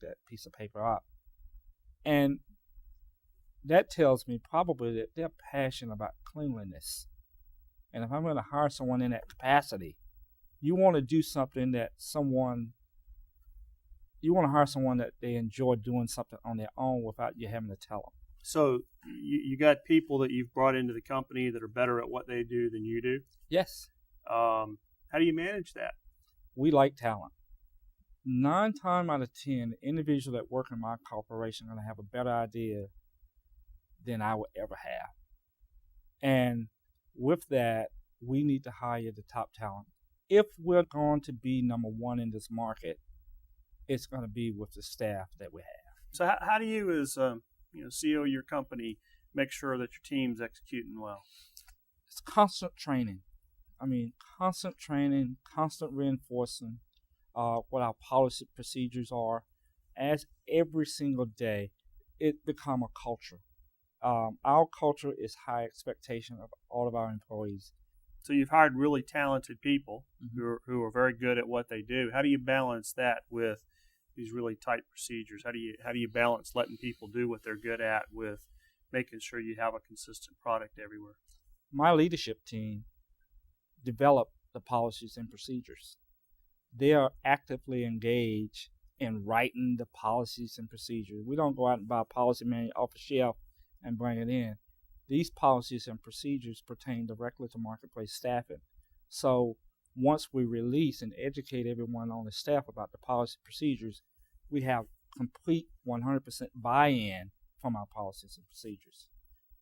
that piece of paper up. And that tells me probably that they're passionate about cleanliness. And if I'm going to hire someone in that capacity, you want to do something that you want to hire someone that they enjoy doing something on their own without you having to tell them. So you got people that you've brought into the company that are better at what they do than you do? Yes. How do you manage that? We like talent. 9 times out of 10, the individuals that work in my corporation are going to have a better idea than I would ever have. And with that, we need to hire the top talent. If we're going to be number one in this market, it's going to be with the staff that we have. So how do you, as CEO of your company, make sure that your team's executing well? It's constant training. Constant training, constant reinforcing what our policy procedures are. As every single day, it become a culture. Our culture is high expectation of all of our employees. So you've hired really talented people who are very good at what they do. How do you balance that with these really tight procedures? How do you balance letting people do what they're good at with making sure you have a consistent product everywhere? My leadership team develop the policies and procedures. They are actively engaged in writing the policies and procedures. We don't go out and buy a policy manual off the shelf and bring it in. These policies and procedures pertain directly to marketplace staffing. So once we release and educate everyone on the staff about the policy procedures, we have complete 100% buy-in from our policies and procedures.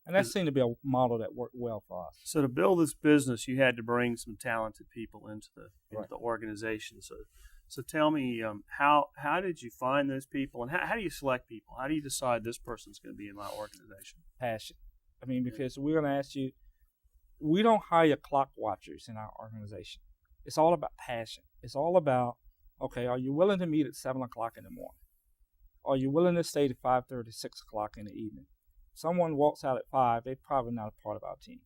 And that seemed to be a model that worked well for us. So to build this business, you had to bring some talented people into the organization. So tell me, how did you find those people, and how do you select people? How do you decide this person's going to be in my organization? Passion. Because we're going to ask you, we don't hire clock watchers in our organization. It's all about passion. It's all about, okay, are you willing to meet at 7 o'clock in the morning? Are you willing to stay to 5:30, 6 o'clock in the evening? Someone walks out at 5, they're probably not a part of our team.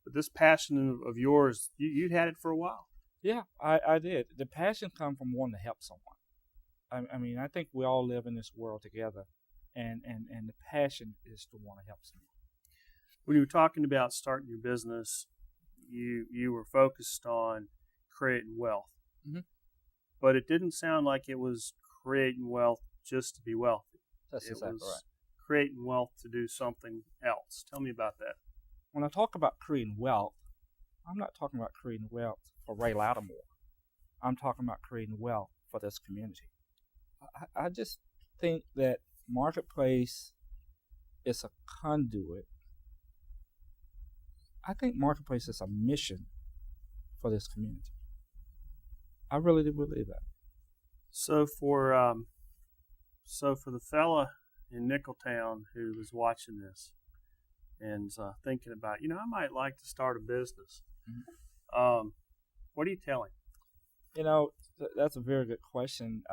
But this passion of yours, you'd had it for a while. Yeah, I did. The passion comes from wanting to help someone. I think we all live in this world together, and the passion is to want to help someone. When you were talking about starting your business, you were focused on creating wealth. Mm-hmm. But it didn't sound like it was creating wealth just to be wealthy. That's exactly right. Creating wealth to do something else. Tell me about that. When I talk about creating wealth, I'm not talking about creating wealth for Ray Lattimore. I'm talking about creating wealth for this community. I just think that Marketplace is a conduit. I think Marketplace is a mission for this community. I really do believe that. So for the fella in Nickeltown who was watching this and thinking about, I might like to start a business. Mm-hmm. What do you tell him? That's a very good question.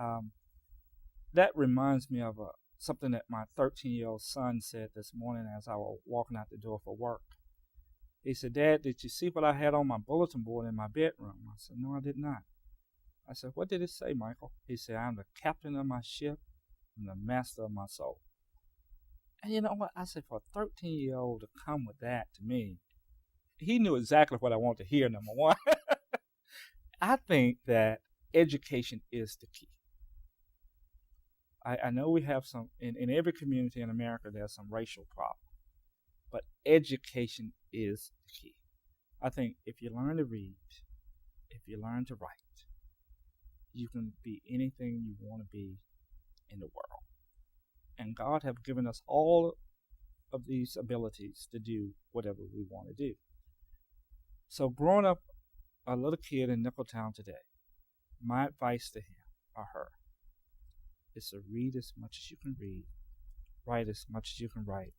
That reminds me of something that my 13-year-old son said this morning as I was walking out the door for work. He said, "Dad, did you see what I had on my bulletin board in my bedroom?" I said, "No, I did not." I said, "What did it say, Michael?" He said, "I'm the captain of my ship and the master of my soul." And you know what? I said, for a 13-year-old to come with that to me, he knew exactly what I wanted to hear, number one. I think that education is the key. I know we have some, in every community in America, there's some racial problems. But education is the key. I think if you learn to read, if you learn to write, you can be anything you want to be in the world. And God have given us all of these abilities to do whatever we want to do. So growing up a little kid in Nickeltown today, my advice to him or her is to read as much as you can read, write as much as you can write,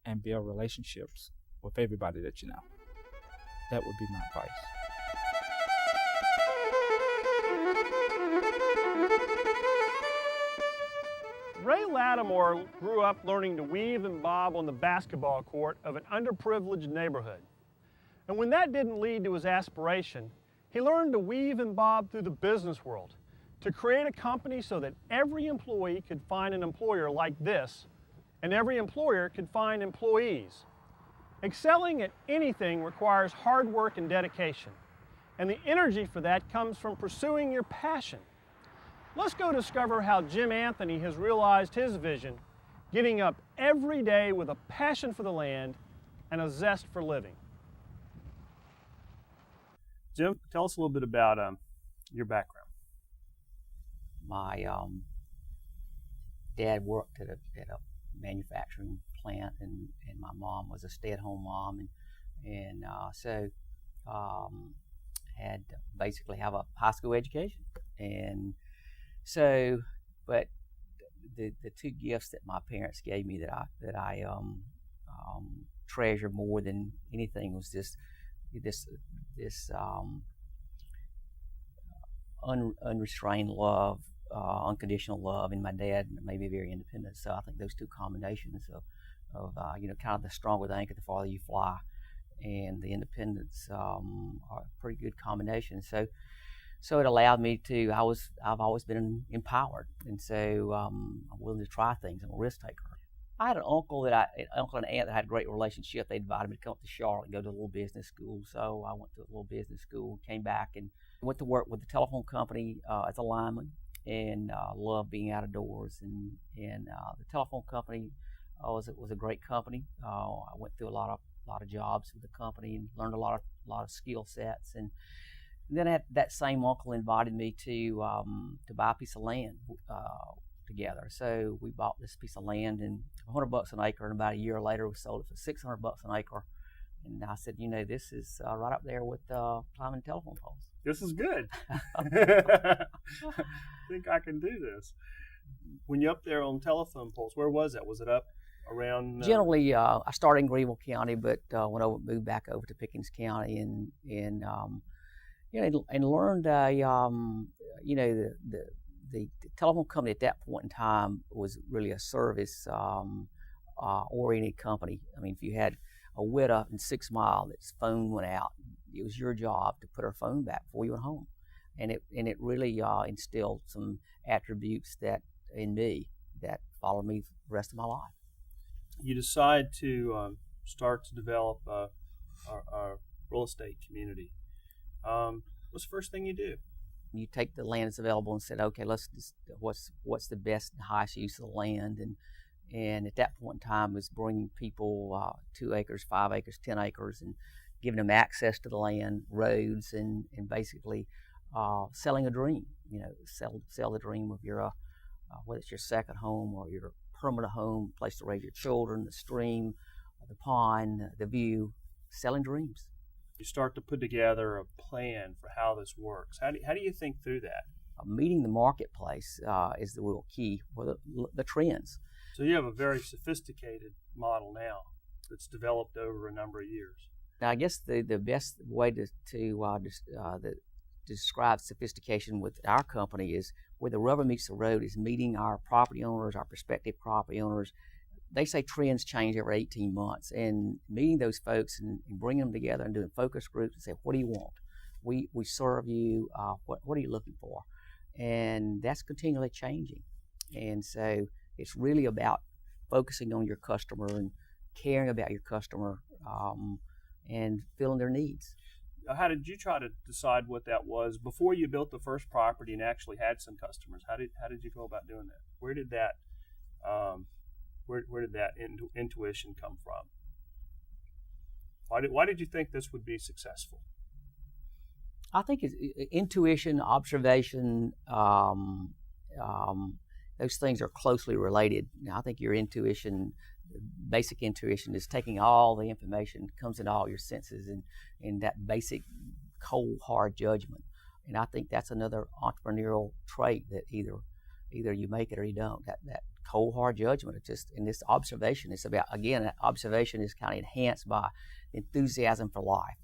and build relationships with everybody that you know. That would be my advice. Ray Lattimore grew up learning to weave and bob on the basketball court of an underprivileged neighborhood. And when that didn't lead to his aspiration, he learned to weave and bob through the business world, to create a company so that every employee could find an employer like this, and every employer could find employees. Excelling at anything requires hard work and dedication, and the energy for that comes from pursuing your passion. Let's go discover how Jim Anthony has realized his vision, getting up every day with a passion for the land and a zest for living. Jim, tell us a little bit about your background. My dad worked at a manufacturing plant, and my mom was a stay-at-home mom, and so had basically have a high school education, and so, but the two gifts that my parents gave me that I treasure more than anything was this unrestrained love, unconditional love, and my dad made me very independent. So I think those two combinations of kind of the stronger the anchor, the farther you fly, and the independence are a pretty good combination. So it allowed me to. I've always been empowered, and so I'm willing to try things. I'm a risk taker. I had an uncle and aunt that had a great relationship. They invited me to come up to Charlotte and go to a little business school. So I went to a little business school, came back, and went to work with the telephone company as a lineman, and loved being out of doors. And the telephone company was a great company. I went through a lot of jobs with the company and learned a lot of skill sets. And then that same uncle invited me to buy a piece of land together. So we bought this piece of land and $100 an acre, and about a year later we sold it for $600 an acre. And I said, this is right up there with climbing telephone poles. This is good. I think I can do this. When you're up there on telephone poles, where was that? Was it up around? Generally, I started in Greenville County, but moved back over to Pickens County, and learned the telephone company at that point in time was really a service oriented company. I mean, if you had a widow in 6 Mile that's phone went out, it was your job to put her phone back before you went home, and it really instilled some attributes that in me that followed me the rest of my life. You decide to start to develop a real estate community. What's the first thing you do? You take the land that's available and said, okay, what's the best and highest use of the land, and at that point in time was bringing people 2 acres, 5 acres, 10 acres, and giving them access to the land, roads, and basically selling a dream. Sell the dream of your whether it's your second home or your permanent home, place to raise your children, the stream, the pond, the view, selling dreams. You start to put together a plan for how this works. How do you think through that? Meeting the marketplace is the real key, or the trends. So you have a very sophisticated model now that's developed over a number of years. Now, I guess the best way to describe sophistication with our company is where the rubber meets the road is meeting our property owners, our prospective property owners. They say trends change every 18 months, and meeting those folks and bringing them together and doing focus groups and say, what do you want? We serve you. What are you looking for? And that's continually changing. And so it's really about focusing on your customer and caring about your customer and filling their needs. How did you try to decide what that was before you built the first property and actually had some customers? How did you go about doing that? Where did that intuition come from? Why did you think this would be successful? I think it's intuition, observation. Those things are closely related. Now, I think your intuition, basic intuition, is taking all the information that comes into all your senses and that basic cold, hard judgment. And I think that's another entrepreneurial trait that either you make it or you don't. That cold, hard judgment. It's just in this observation. It's about, again, that observation is kind of enhanced by enthusiasm for life.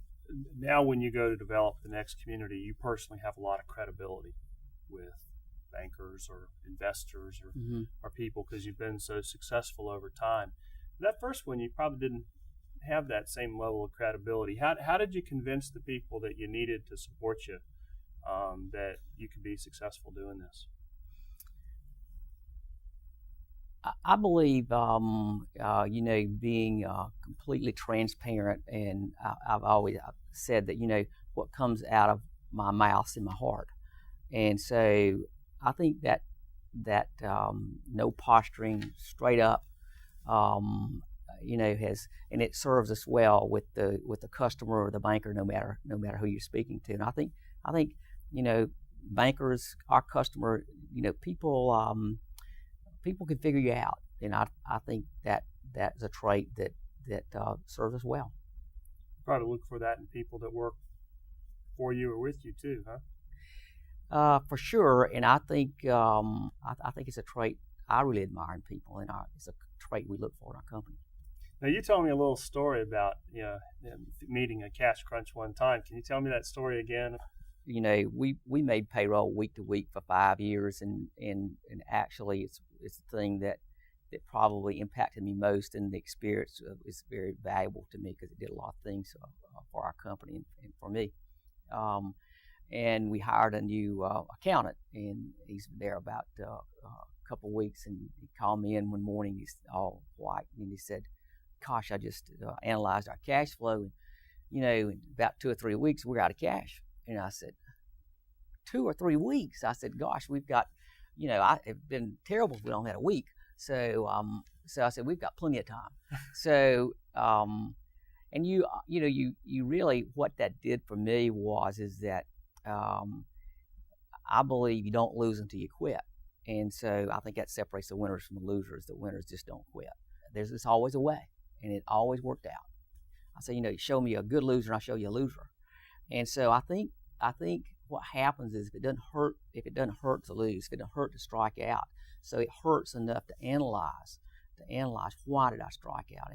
Now, when you go to develop the next community, you personally have a lot of credibility with bankers or investors or people because you've been so successful over time. That first one, you probably didn't have that same level of credibility. How did you convince the people that you needed to support you that you could be successful doing this? I believe, being completely transparent, and I've always said that, what comes out of my mouth is in my heart. And so I think that no posturing, straight up, and it serves us well with the customer or the banker, no matter who you're speaking to. And I think bankers, our customer, people can figure you out, and I think that's a trait that serves us well. Probably look for that in people that work for you or with you too, huh? For sure, and I think I think it's a trait I really admire in people, and it's a trait we look for in our company. Now, you told me a little story about meeting a cash crunch one time. Can you tell me that story again? We made payroll week to week for 5 years, and actually it's the thing that probably impacted me most, and the experience is very valuable to me because it did a lot of things for our company and for me. And we hired a new accountant, and he's been there about a couple of weeks, and he called me in one morning. He's all white, and he said, "Gosh, I just analyzed our cash flow, and in about 2 or 3 weeks we're out of cash." And I said, 2 or 3 weeks? I said, "Gosh, we've got, it's been terrible if we only had a week." So I said, "We've got plenty of time." So, and you really, what that did for me is that I believe you don't lose until you quit. And so I think that separates the winners from the losers. The winners just don't quit. There's always a way, and it always worked out. I say, show me a good loser, and I'll show you a loser. And so I think what happens is if it doesn't hurt to lose, if it doesn't hurt to strike out, so it hurts enough to analyze why did I strike out,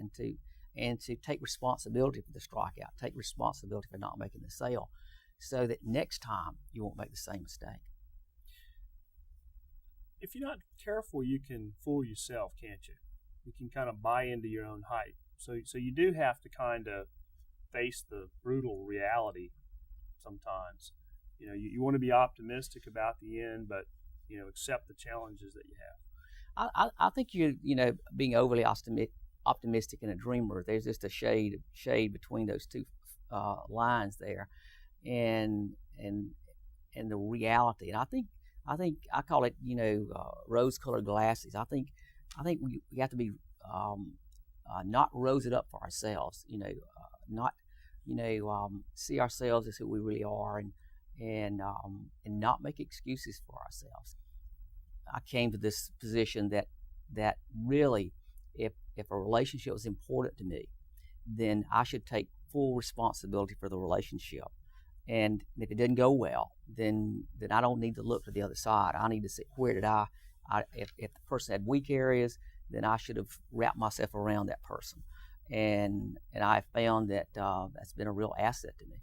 and to take responsibility for the strikeout, take responsibility for not making the sale, so that next time you won't make the same mistake. If you're not careful, you can fool yourself, can't you? You can kind of buy into your own hype. So you do have to kind of face the brutal reality sometimes. You want to be optimistic about the end, but accept the challenges that you have. I think being overly optimistic and a dreamer, there's just a shade between those two lines there, and the reality. And I think I call it rose-colored glasses. I think we have to be not rose it up for ourselves. Not see ourselves as who we really are, and not make excuses for ourselves. I came to this position that really, if a relationship was important to me, then I should take full responsibility for the relationship. And if it didn't go well, then I don't need to look to the other side. I need to say, where did if the person had weak areas, then I should have wrapped myself around that person. And I found that that's been a real asset to me.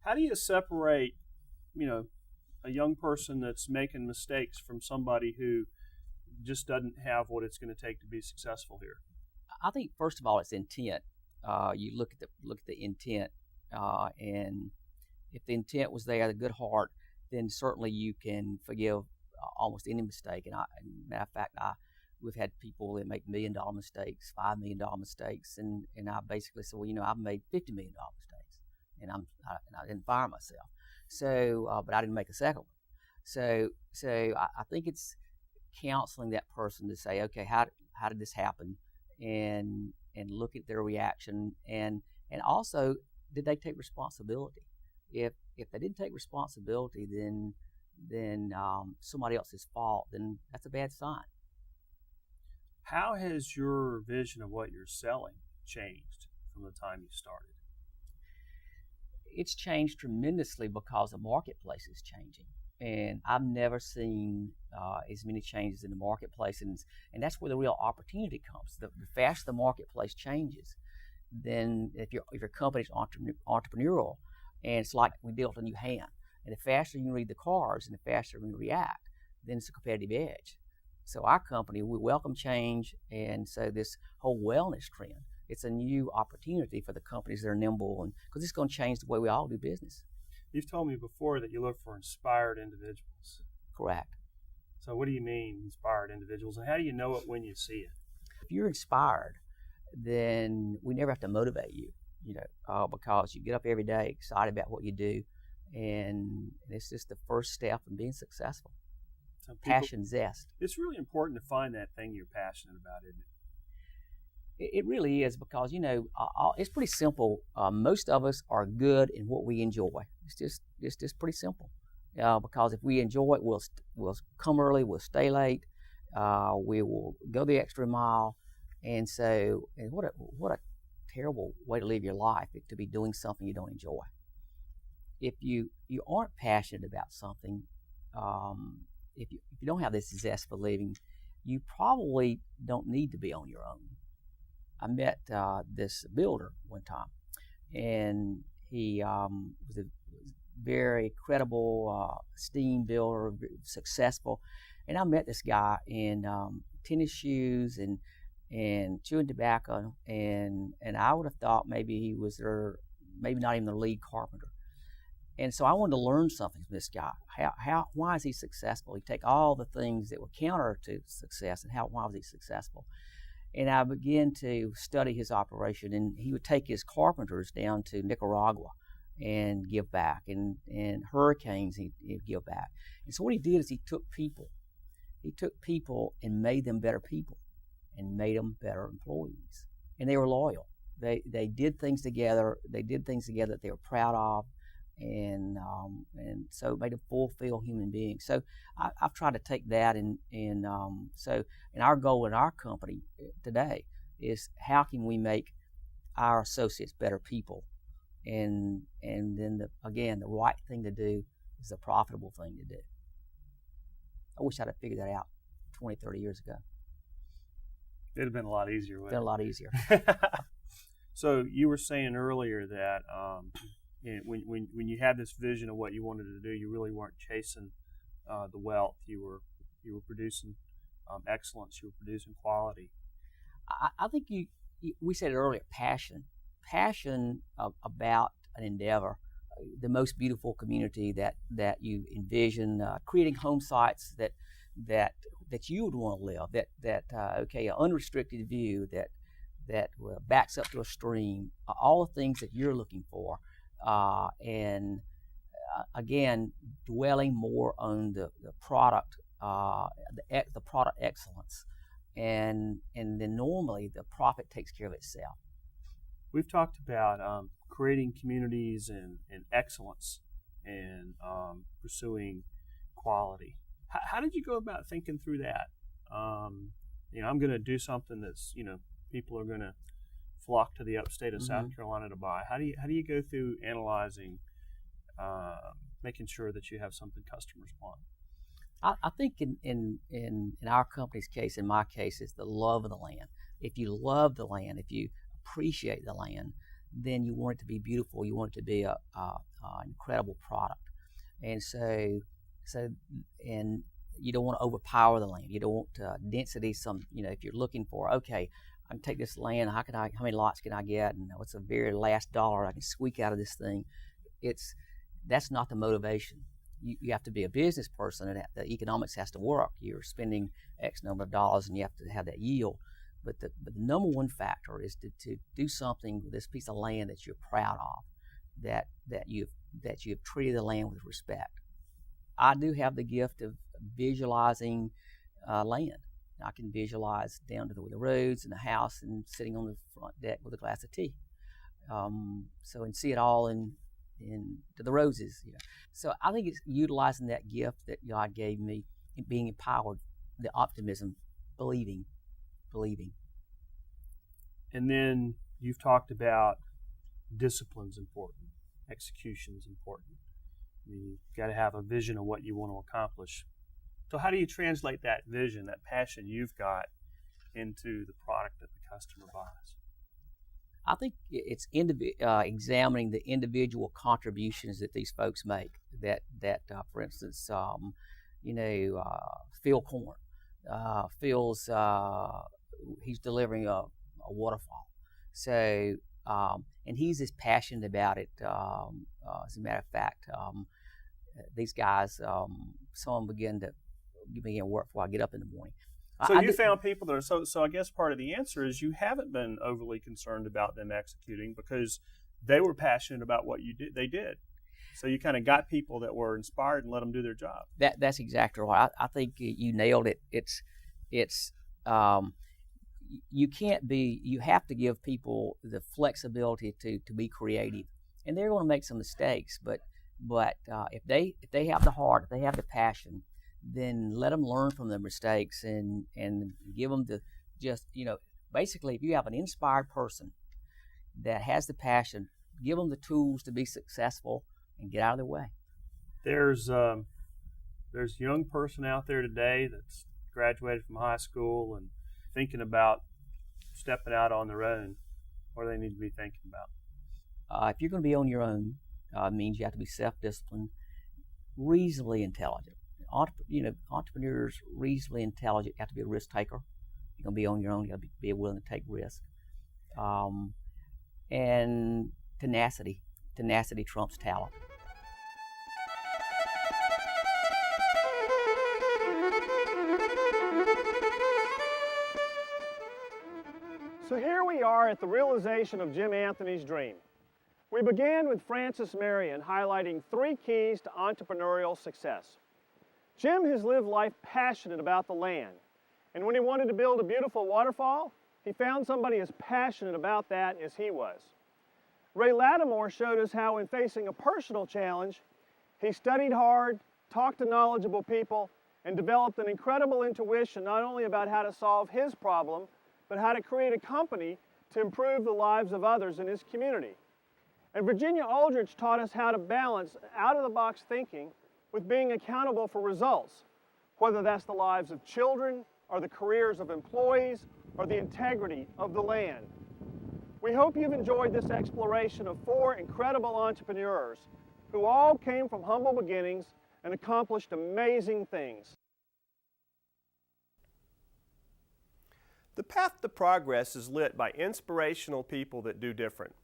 How do you separate, a young person that's making mistakes from somebody who just doesn't have what it's going to take to be successful here? I think first of all, it's intent. You look at the intent, and if the intent was there, the good heart, then certainly you can forgive almost any mistake. And matter of fact, we've had people that make $1 million mistakes, $5 million mistakes, and I basically said, well, I've made $50 million mistakes, and I didn't fire myself. So, but I didn't make a second one. So I think it's counseling that person to say, okay, how did this happen, and look at their reaction, and also, did they take responsibility? If they didn't take responsibility, then somebody else's fault, then that's a bad sign. How has your vision of what you're selling changed from the time you started? It's changed tremendously because the marketplace is changing. And I've never seen as many changes in the marketplace. And that's where the real opportunity comes. The faster the marketplace changes, then if your company's entrepreneurial, and it's like we built a new hand. And the faster you read the cards and the faster you react, then it's a competitive edge. So our company, we welcome change, and so this whole wellness trend, it's a new opportunity for the companies that are nimble, and because it's going to change the way we all do business. You've told me before that you look for inspired individuals. Correct. So what do you mean, inspired individuals, and how do you know it when you see it? If you're inspired, then we never have to motivate you, because you get up every day excited about what you do, and it's just the first step in being successful. So Passion, zest. It's really important to find that thing you're passionate about, isn't it? It really is, because it's pretty simple. Most of us are good in what we enjoy. It's just pretty simple. Because if we enjoy it, we'll come early, we'll stay late, we will go the extra mile, and what a terrible way to live your life, to be doing something you don't enjoy. If you aren't passionate about something, if you don't have this zest for living, you probably don't need to be on your own. I met this builder one time, and he was a very credible, esteemed builder, successful. And I met this guy in tennis shoes and chewing tobacco, and I would have thought maybe he was maybe not even the lead carpenter. And so I wanted to learn something from this guy. Why is he successful? He take all the things that were counter to success, and why was he successful? And I began to study his operation, and he would take his carpenters down to Nicaragua and give back, and hurricanes he'd give back. And so what he did is he took people and made them better people, and made them better employees. And they were loyal. They did things together. They did things together that they were proud of, and so it made them fulfilled human beings. So I've tried to take that, and our goal in our company today is, how can we make our associates better people? And then the right thing to do is the profitable thing to do. I wish I'd have figured that out 20, 30 years ago. It'd have been a lot easier, wouldn't it? Been a lot easier. So you were saying earlier that when you had this vision of what you wanted to do, you really weren't chasing the wealth. You were producing excellence. You were producing quality. I think we said it earlier. Passion about an endeavor, the most beautiful community that you envision, creating home sites that you would want to live, an unrestricted view that backs up to a stream, all the things that you're looking for, and again, dwelling more on the product, the product excellence, and then normally the profit takes care of itself. We've talked about creating communities and excellence, and pursuing quality. How did you go about thinking through that? I'm going to do something that's, people are going to flock to the upstate of South Carolina to buy. How do you go through analyzing, making sure that you have something customers want? I think in our company's case, in my case, it's the love of the land. If you love the land, if you appreciate the land, then you want it to be beautiful. You want it to be a incredible product, and so you don't want to overpower the land. You don't want density. If you're looking for, okay, I can take this land. How many lots can I get? And what's the very last dollar I can squeak out of this thing? That's not the motivation. You have to be a business person, and the economics has to work. You're spending X number of dollars, and you have to have that yield. But the number one factor is to do something with this piece of land that you're proud of, that you've treated the land with respect. I do have the gift of visualizing land. I can visualize down to the roads and the house, and sitting on the front deck with a glass of tea. And see it all in to the roses. So I think it's utilizing that gift that God gave me, and being empowered, the optimism, believing. And then you've talked about discipline's important, execution's important. You've got to have a vision of what you want to accomplish. So how do you translate that vision, that passion you've got, into the product that the customer buys? I think it's examining the individual contributions that these folks make. That for instance, Phil Korn, Phil's he's delivering a waterfall. So And he's as passionate about it. As a matter of fact, these guys, some of them begin work before I get up in the morning. So you found people that are so I guess part of the answer is you haven't been overly concerned about them executing because they were passionate about what they did. So you kind of got people that were inspired and let them do their job. That's exactly right. I think you nailed it. It's you have to give people the flexibility to be creative, and they're going to make some mistakes. But if they have the heart, if they have the passion, then let them learn from their mistakes and give them basically, if you have an inspired person that has the passion, give them the tools to be successful and get out of their way. There's a young person out there today that's graduated from high school and thinking about stepping out on their own. What do they need to be thinking about? If you're going to be on your own, it means you have to be self-disciplined, reasonably intelligent. Entrepreneurs, reasonably intelligent, you have to be a risk taker. You're going to be on your own, you have to be willing to take risks. And tenacity. Tenacity trumps talent. So here we are at the realization of Jim Anthony's dream. We began with Francis Marion highlighting 3 keys to entrepreneurial success. Jim has lived life passionate about the land, and when he wanted to build a beautiful waterfall, he found somebody as passionate about that as he was. Ray Lattimore showed us how, in facing a personal challenge, he studied hard, talked to knowledgeable people, and developed an incredible intuition not only about how to solve his problem, but how to create a company to improve the lives of others in his community. And Virginia Uldrick taught us how to balance out-of-the-box thinking with being accountable for results, whether that's the lives of children, or the careers of employees, or the integrity of the land. We hope you've enjoyed this exploration of 4 incredible entrepreneurs who all came from humble beginnings and accomplished amazing things. The path to progress is lit by inspirational people that do different.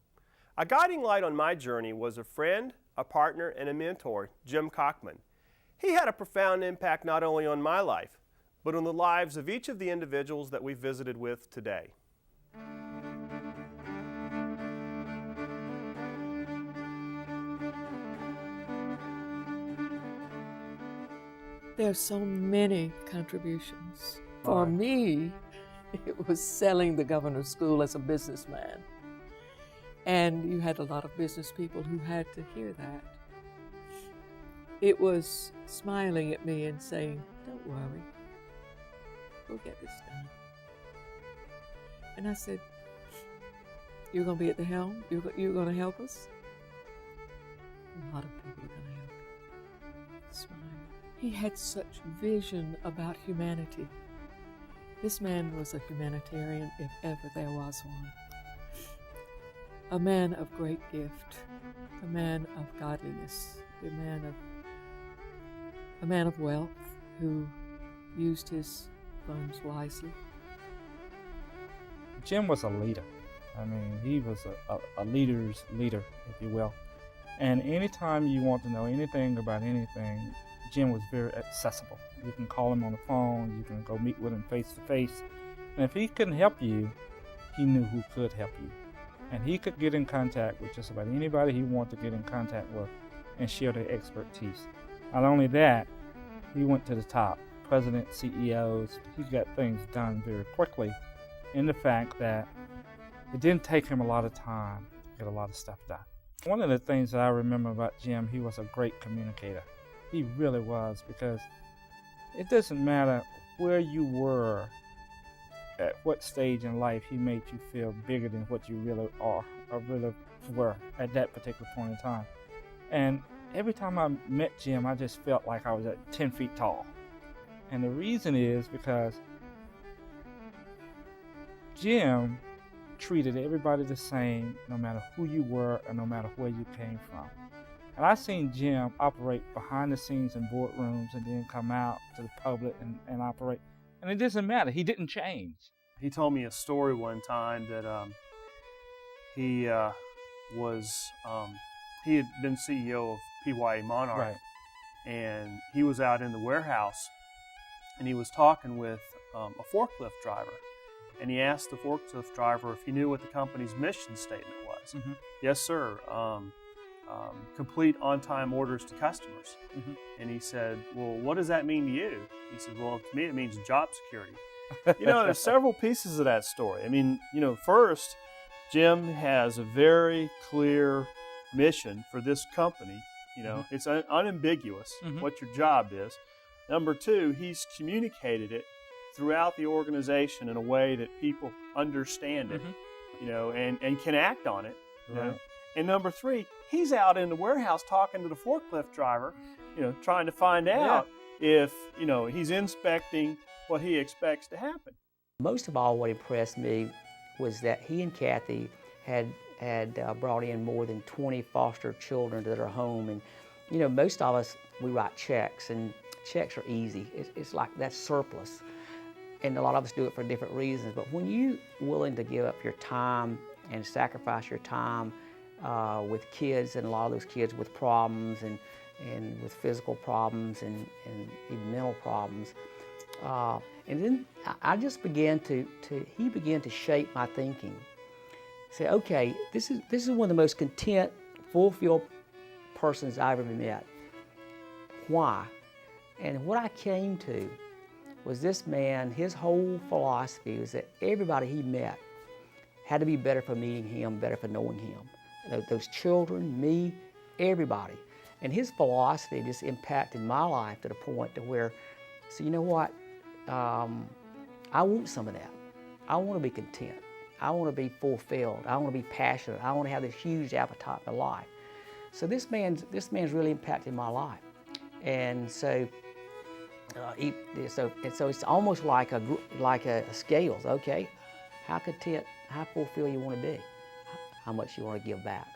A guiding light on my journey was a friend, a partner, and a mentor, Jim Cockman. He had a profound impact not only on my life, but on the lives of each of the individuals that we visited with today. There are so many contributions. For me, it was selling the governor's school as a businessman. And you had a lot of business people who had to hear that. It was smiling at me and saying, "Don't worry, we'll get this done." And I said, "You're going to be at the helm? You're going to help us?" A lot of people are going to help you. Smile. He had such vision about humanity. This man was a humanitarian, if ever there was one. A man of great gift, a man of godliness, a man of wealth who used his funds wisely. Jim was a leader. I mean, he was a leader's leader, if you will. And anytime you want to know anything about anything, Jim was very accessible. You can call him on the phone, you can go meet with him face to face. And if he couldn't help you, he knew who could help you. And he could get in contact with just about anybody he wanted to get in contact with and share their expertise. Not only that, he went to the top. Presidents, CEOs, he got things done very quickly in the fact that it didn't take him a lot of time to get a lot of stuff done. One of the things that I remember about Jim, he was a great communicator. He really was, because it doesn't matter where you were, at what stage in life, he made you feel bigger than what you really are or really were at that particular point in time. And every time I met Jim, I just felt like I was at 10 feet tall. And the reason is because Jim treated everybody the same, no matter who you were or no matter where you came from. And I seen Jim operate behind the scenes in boardrooms and then come out to the public and operate. And it doesn't matter. He didn't change. He told me a story one time that he he had been CEO of PYA Monarch, Right. and he was out in the warehouse, and he was talking with a forklift driver, and he asked the forklift driver if he knew what the company's mission statement was. Mm-hmm. Yes, sir. Complete on-time orders to customers. Mm-hmm. And he said, well, what does that mean to you? He said, well, to me it means job security. There's several pieces of that story. I mean, first, Jim has a very clear mission for this company. It's unambiguous what your job is. Number two, he's communicated it throughout the organization in a way that people understand it, and can act on it. Right. And number three, he's out in the warehouse talking to the forklift driver, trying to find out if, he's inspecting what he expects to happen. Most of all, what impressed me was that he and Kathy had brought in more than 20 foster children to their home. And, most of us, we write checks, and checks are easy. It's like that's surplus. And a lot of us do it for different reasons. But when you're willing to give up your time and sacrifice your time with kids, and a lot of those kids with problems and with physical problems and even mental problems, and then I just began he began to shape my thinking. Say, okay, this is one of the most content, fulfilled persons I've ever met. Why? And what I came to was this man, his whole philosophy was that everybody he met had to be better for meeting him, better for knowing him. Those children, me, everybody. And his philosophy just impacted my life to the point to where, so you know what, I want some of that. I want to be content. I want to be fulfilled. I want to be passionate. I want to have this huge appetite for life. So this man's really impacted my life. And so, so it's almost like a scales. Okay, how content, how fulfilled you want to be, how much you want to give back.